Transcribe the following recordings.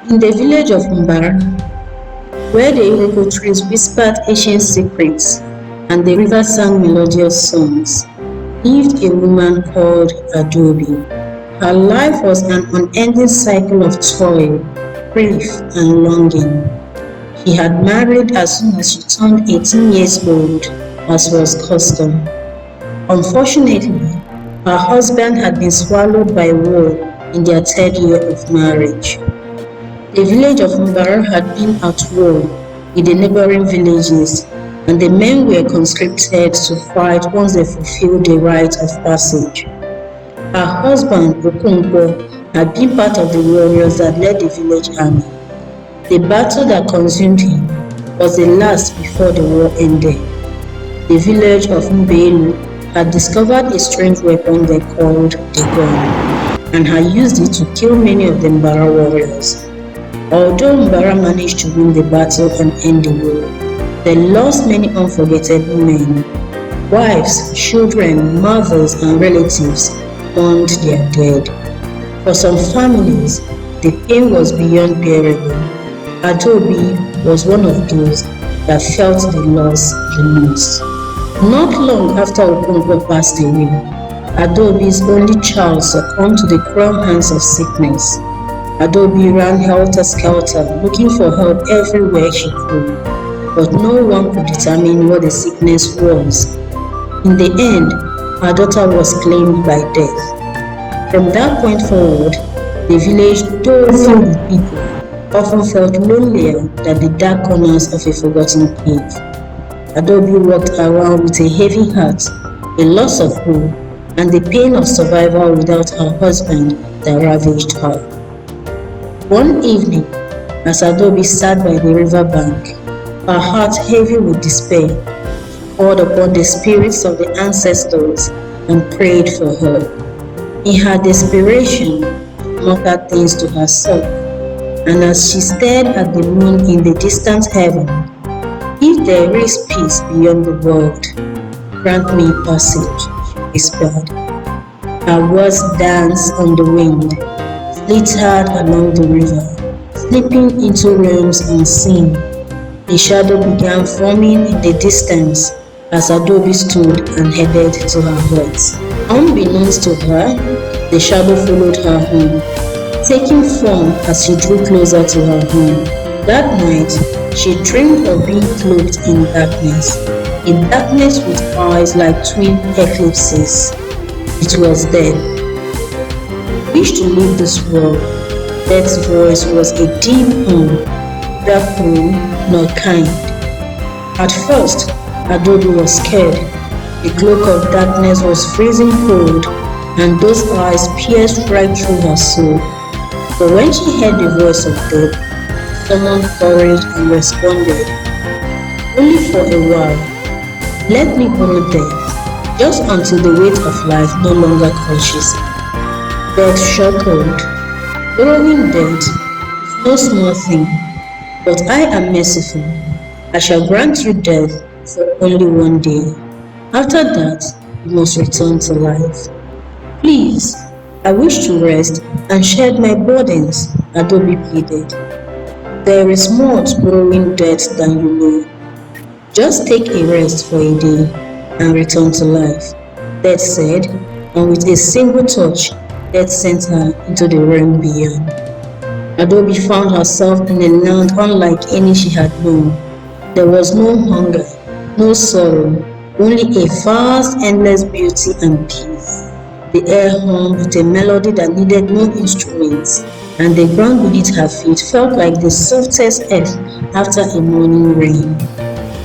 In the village of Mbara, where the iroko trees whispered ancient secrets and the river sang melodious songs, lived a woman called Adobe. Her life was an unending cycle of toil, grief, and longing. She had married as soon as she turned 18 years old, as was custom. Unfortunately, her husband had been swallowed by war in their third year of marriage. The village of Mbara had been at war with the neighboring villages, and the men were conscripted to fight once they fulfilled the rite of passage. Her husband, Okonkwo, had been part of the warriors that led the village army. The battle that consumed him was the last before the war ended. The village of Mbelu had discovered a strange weapon they called the gun, and had used it to kill many of the Mbara warriors. Although Mbara managed to win the battle and end the war, they lost many unforgettable men. Wives, children, mothers, and relatives mourned their dead. For some families, the pain was beyond bearable. Adobe was one of those that felt the loss the most. Not long after Okonkwo passed away, Adobe's only child succumbed to the cruel hands of sickness. Adobe ran helter-skelter, looking for help everywhere she could, but no one could determine what the sickness was. In the end, her daughter was claimed by death. From that point forward, the village, though filled with people, often felt lonelier than the dark corners of a forgotten cave. Adobe walked around with a heavy heart, a loss of hope, and the pain of survival without her husband that ravaged her. One evening, as Adobe sat by the river bank, her heart heavy with despair, she called upon the spirits of the ancestors and prayed for her. In her desperation, she muttered things to herself, and as she stared at the moon in the distant heaven, "If there is peace beyond the world, grant me passage," she whispered. Her words danced on the wind, glittered along the river, slipping into realms unseen. A shadow began forming in the distance as Adobe stood and headed to her hut. Unbeknownst to her, the shadow followed her home, taking form as she drew closer to her home. That night, she dreamed of being cloaked in darkness, a darkness with eyes like twin eclipses. It was then. Wish to leave this world. Death's voice was a deep hum, neither cruel nor kind. At first, Adobe was scared. The cloak of darkness was freezing cold, and those eyes pierced right through her soul. But when she heard the voice of death, she summoned courage and responded, "Only for a while. Let me borrow death, just until the weight of life no longer crushes me." Death chuckled, "Borrowing death is no small thing, but I am merciful. I shall grant you death for only one day. After that, you must return to life. Please, I wish to rest and shed my burdens," Adobe pleaded. "There is more to borrowing death than you know. Just take a rest for a day and return to life," Death said, and with a single touch, Death sent her into the realm beyond. Adobe found herself in a land unlike any she had known. There was no hunger, no sorrow, only a vast, endless beauty and peace. The air hummed with a melody that needed no instruments, and the ground beneath her feet felt like the softest earth after a morning rain.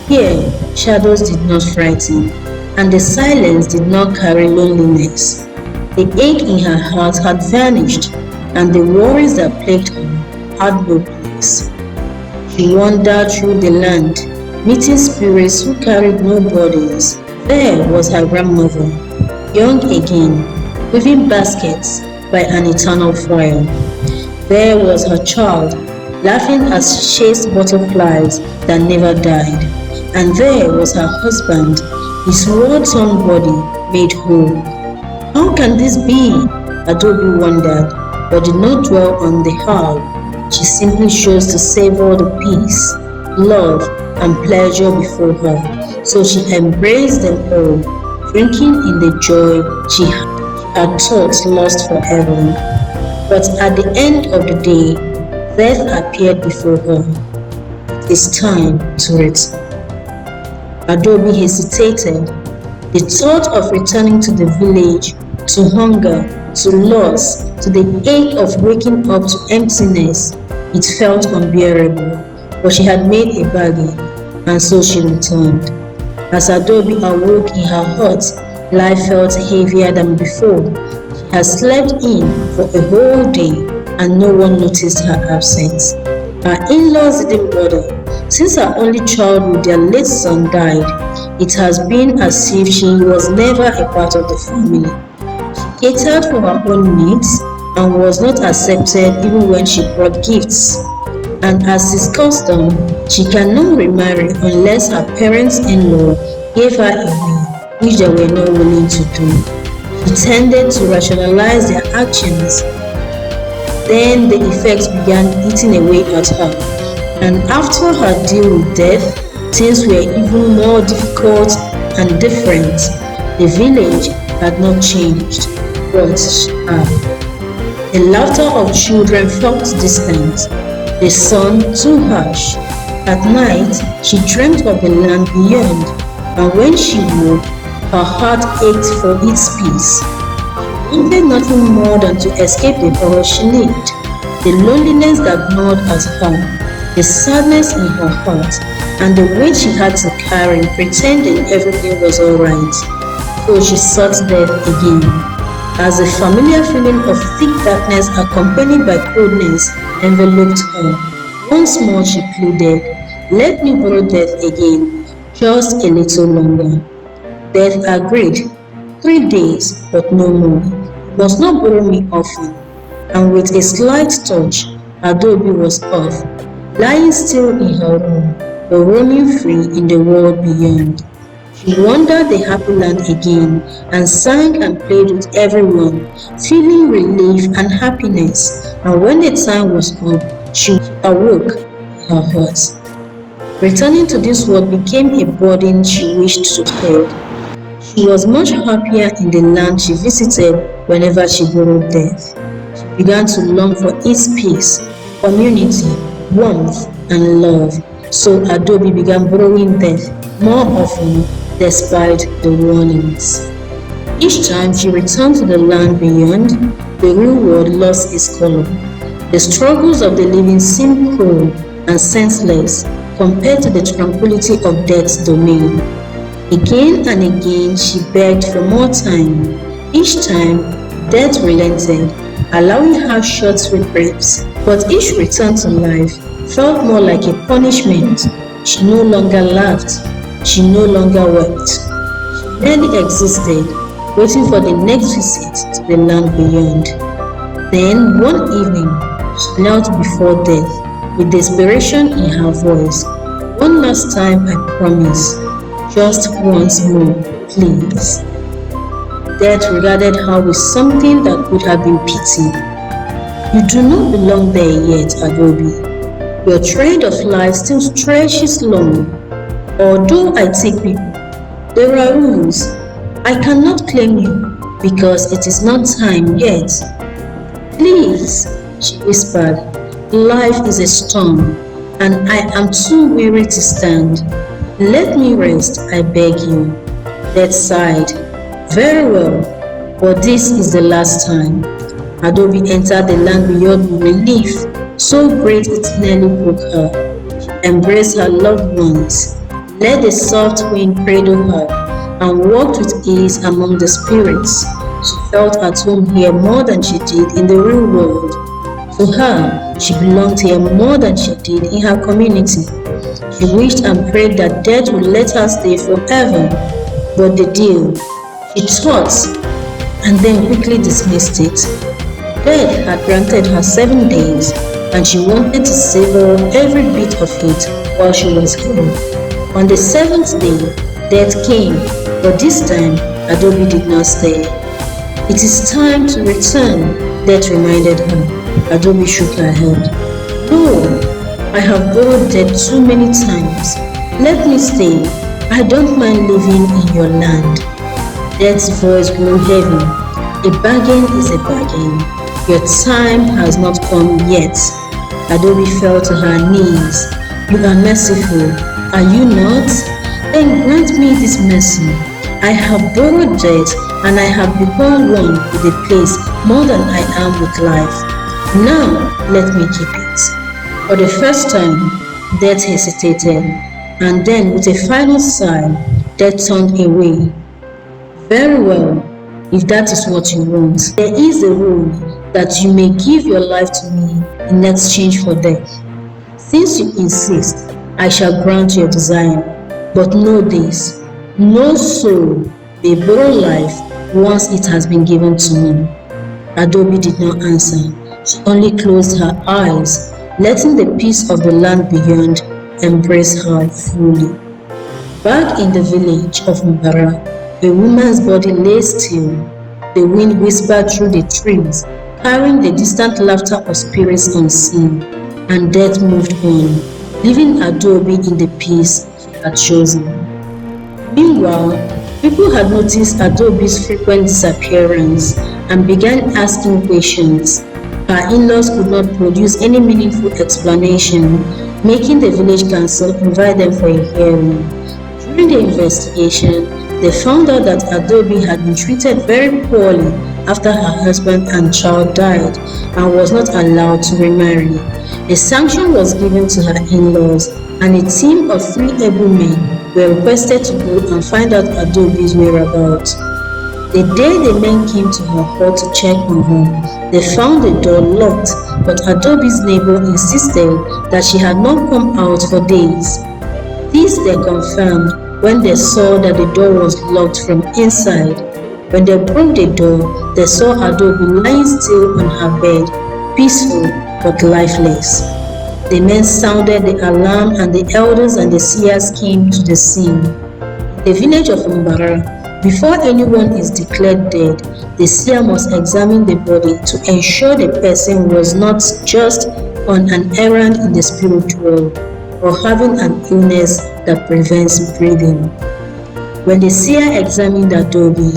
Here, shadows did not frighten, and the silence did not carry loneliness. The ache in her heart had vanished, and the worries that plagued her had no place. She wandered through the land, meeting spirits who carried no burdens. There was her grandmother, young again, weaving baskets by an eternal fire. There was her child, laughing as she chased butterflies that never died. And there was her husband, his war-torn body made whole. How can this be? Adobe wondered, but did not dwell on the how. She simply chose to savor the peace, love, and pleasure before her. So she embraced them all, drinking in the joy she had thought lost forever. But at the end of the day, death appeared before her. It is time to return. Adobe hesitated. The thought of returning to the village, to hunger, to loss, to the ache of waking up to emptiness, it felt unbearable. But she had made a bargain, and so she returned. As Adobe awoke in her hut, life felt heavier than before. She had slept in for a whole day, and no one noticed her absence. Her in-laws didn't bother. Since her only child with their late son died, it has been as if she was never a part of the family. She catered for her own needs and was not accepted even when she brought gifts. And as is custom, she cannot remarry unless her parents-in-law gave her a will, which they were not willing to do. She tended to rationalize their actions. Then the effects began eating away at her, and after her deal with death, things were even more difficult and different. The village had not changed, but she had. The laughter of children felt distant, the sun too harsh. At night, she dreamt of the land beyond, and when she woke, her heart ached for its peace. She wanted nothing more than to escape the horror she lived, the loneliness that gnawed at her, the sadness in her heart, and the weight she had to carry pretending everything was alright. So she sought death again. As a familiar feeling of thick darkness accompanied by coldness enveloped her, once more she pleaded, "Let me borrow death again, just a little longer." Death agreed. 3 days, but no more. You must not borrow me often. And with a slight touch, Adobe was off, lying still in her room, but roaming free in the world beyond. She wandered the happy land again and sang and played with everyone, feeling relief and happiness. And when the time was up, she awoke in her heart. Returning to this world became a burden she wished to shed. She was much happier in the land she visited whenever she borrowed death. She began to long for its peace, community, warmth, and love. So Adobe began borrowing death more often despite the warnings. Each time she returned to the land beyond, the real world lost its color. The struggles of the living seemed cruel and senseless compared to the tranquility of death's domain. Again and again she begged for more time. Each time, death relented, allowing her short reprieves. But each return to life felt more like a punishment. She no longer laughed. She no longer wept. She merely existed, waiting for the next visit to the land beyond. Then, one evening, she knelt before death, with desperation in her voice. "One last time, I promise. Just once more, please." Death regarded her with something that could have been pity. "You do not belong there yet, Adobe. Your thread of life still stretches long. Although I take people, there are rules. I cannot claim you because it is not time yet." "Please," she whispered, "life is a storm, and I am too weary to stand. Let me rest, I beg you." Death sighed. "Very well, but this is the last time." Adobe entered the land beyond with relief, so great it nearly broke her. She embraced her loved ones, let the soft wind cradle her, and walked with ease among the spirits. She felt at home here more than she did in the real world. To her, she belonged here more than she did in her community. She wished and prayed that death would let her stay forever. But the deal, she thought, and then quickly dismissed it. Death had granted her 7 days, and she wanted to savor every bit of it while she was here. On the 7th day, death came, but this time, Adobe did not stay. "It is time to return," death reminded her. Adobe shook her head. No, I have borrowed debt too many times. Let me stay. I don't mind living in your land. Death's voice grew heavy. A bargain is a bargain. Your time has not come yet. Adobe fell to her knees. You are merciful, are you not? Then grant me this mercy. I have borrowed debt and I have become one with the place more than I am with life. Now let me keep it. For the first time, Death hesitated, and then with a final sigh, Death turned away. Very well, if that is what you want. There is a rule that you may give your life to me in exchange for death. Since you insist, I shall grant your desire. But know this, no soul may borrow life once it has been given to me. Adobe did not answer. She only closed her eyes, letting the peace of the land beyond embrace her fully. Back in the village of Mbara, a woman's body lay still. The wind whispered through the trees, carrying the distant laughter of spirits unseen, and death moved on, leaving Adobe in the peace she had chosen. Meanwhile, people had noticed Adobe's frequent disappearance and began asking questions. Her in-laws could not produce any meaningful explanation, making the village council invite them for a hearing. During the investigation, they found out that Adobe had been treated very poorly after her husband and child died and was not allowed to remarry. A sanction was given to her in-laws, and a team of 3 able men were requested to go and find out Adobe's whereabouts. The day the men came to her hut to check on her, they found the door locked, but Adobe's neighbor insisted that she had not come out for days. This they confirmed when they saw that the door was locked from inside. When they broke the door, they saw Adobe lying still on her bed, peaceful but lifeless. The men sounded the alarm, and the elders and the seers came to the scene. In the village of Mbara, before anyone is declared dead, the seer must examine the body to ensure the person was not just on an errand in the spirit world or having an illness that prevents breathing. When the seer examined Adobe,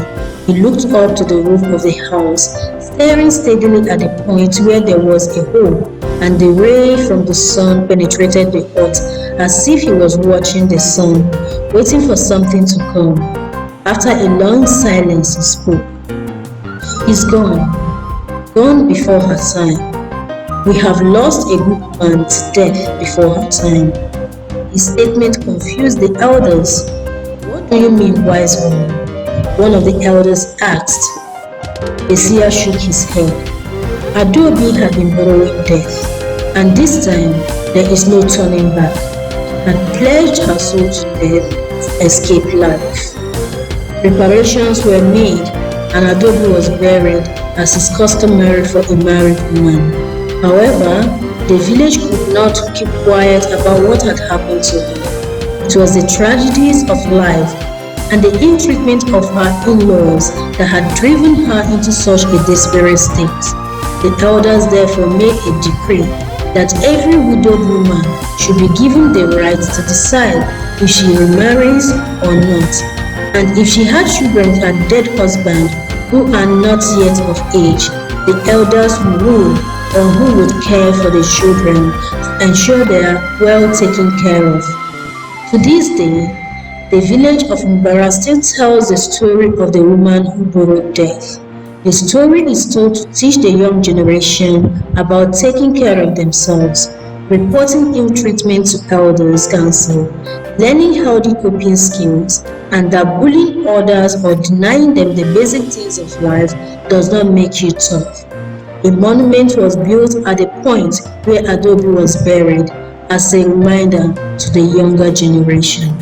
he looked up to the roof of the house, staring steadily at the point where there was a hole, and the ray from the sun penetrated the hut as if he was watching the sun, waiting for something to come. After a long silence, he spoke. He's gone before her time. We have lost a good man to death before her time. His statement confused the elders. What do you mean, wise woman? One of the elders asked. The seer shook his head. Adobe had been borrowing death, and this time there is no turning back. She had pledged her soul to death to escape life. Preparations were made, and Adobe was buried as is customary for a married woman. However, the village could not keep quiet about what had happened to her. It was the tragedies of life and the ill-treatment of her in-laws that had driven her into such a desperate state. The elders therefore made a decree that every widowed woman should be given the right to decide if she remarries or not, and if she had children with her dead husband who are not yet of age, the elders would rule on who would care for the children to ensure they are well taken care of. To this day, the village of Mbara still tells the story of the woman who borrowed death. The story is told to teach the young generation about taking care of themselves, reporting ill treatment to elders' council, learning healthy coping skills, and that bullying others or denying them the basic things of life does not make you tough. A monument was built at the point where Adobe was buried as a reminder to the younger generation.